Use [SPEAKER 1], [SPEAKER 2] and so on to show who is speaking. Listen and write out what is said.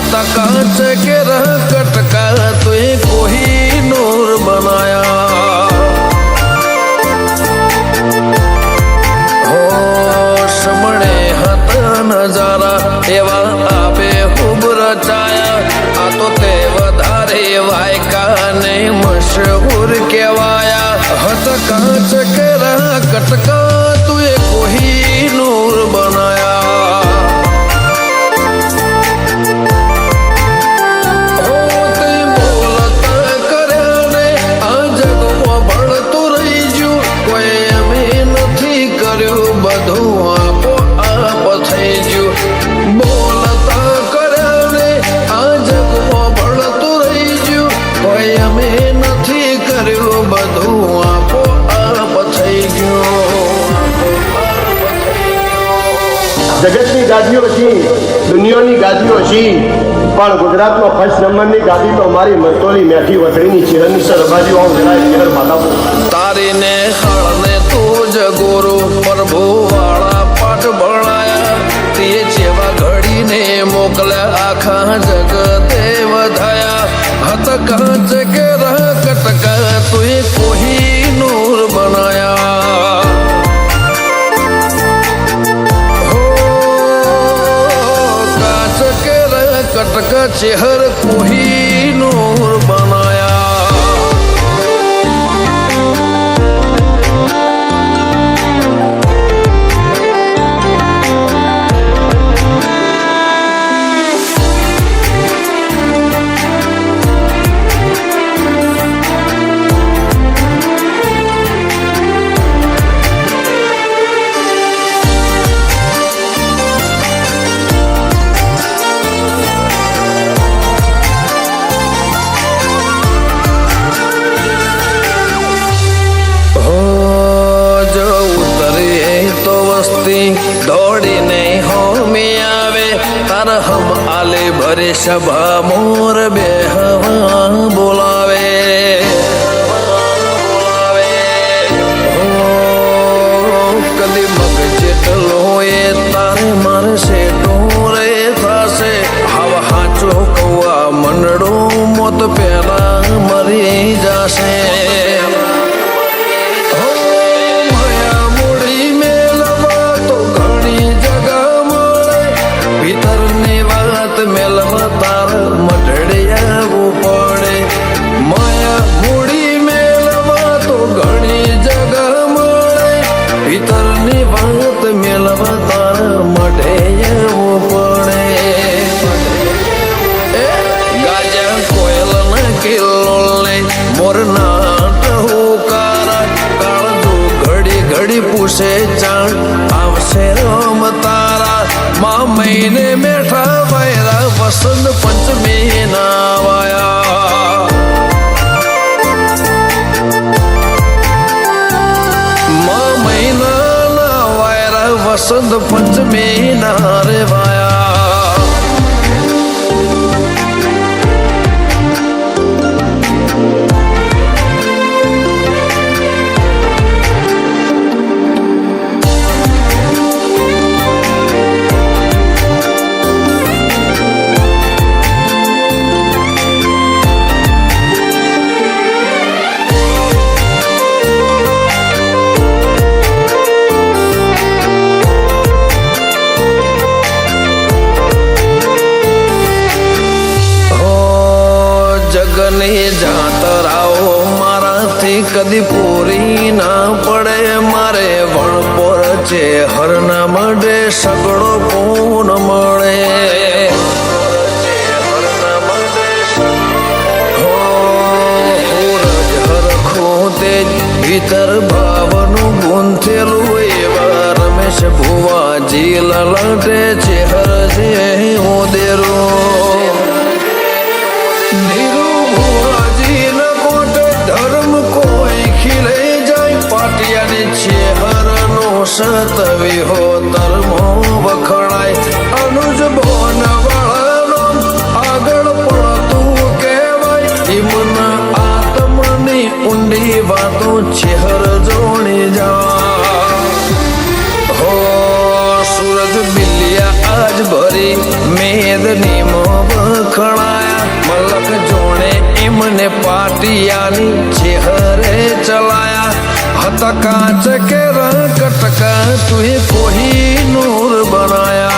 [SPEAKER 1] हता कांच के रह कटका तुए कोहिनूर बनाया हो समणे हत नजारा एवा आपे खूब रचाया आ तो ते वधारे वायका ने मशहूर केवाया हत कांच के रह कटका तुए कोहिनूर बनाया
[SPEAKER 2] જગતની ગાદીઓ છે, દુનિયાની ગાદીઓ છે, પણ ગુજરાતનો ફર્સ્ટ નંબરની ગાદી તો મારી મરતોલી મેઠી વસડીની ચિહરની સરબાજી આવું જરાય ચહેર માતા
[SPEAKER 1] તારીને હળને તું જ ગુરુ પ્રભુ વાળા પાઠ ભણાયા તે જેવા ઘડીને મોકલ્યા આખા જગતે વધાયા હત કાંચ કે રહ કટકા તુએ કોહિનૂર બનાયા कटका चेहर कोहिनूर बनाया दौड़ी नहीं हो में आवे तर हम आले भरे सभा मोर बेहवा बोलावे कदी मग जेटलो ये तारे मारे से डोरे थासे हवा हाचो कौआ मंडो मोत पेला मरी जासे मेलवा तार मटड़िया वो पड़े माया मूड़ी मेलवा तो घनी जगह मड़े भीतरनी बात मेलवा तार मटड़िया वो पड़े गाजा कोयल न किलोले मोर नाट हुकारा काल दो घड़ी घड़ी पूछे चाण आवसे राम तारा माँ महीने मेठा वायरा वसंत पंचमी नावाया माँ महीना ना वायरा वसंत पंचमी नारे वाया जगने जातराओ माराथी कदी पूरी ना पड़े मारे वणपोर चे हर ना मडे सगड़ो पून मळे भीतर भावनु गुंथेलु एवा रमेश भुवाजी ललटे चेहर जे ओदेरो धीरू भुवाजी न कोटे धर्म कोई खिले जाय पाटिया ने चेहर नो सतवी हो धर्मो वखणाय अनुज भोन वाळानो આગળ પડતું કહેવાય હિમના આત્મની ઊંડી વાતો ચહેર જોડી जा हो सूरज बिलिया आज भरी मेदनी मोह જોણે એમને પાટિયાની ચેહરે ચલાયા હતા કાચ કે રંગ કટકા તુએ કોહી નૂર બનાયા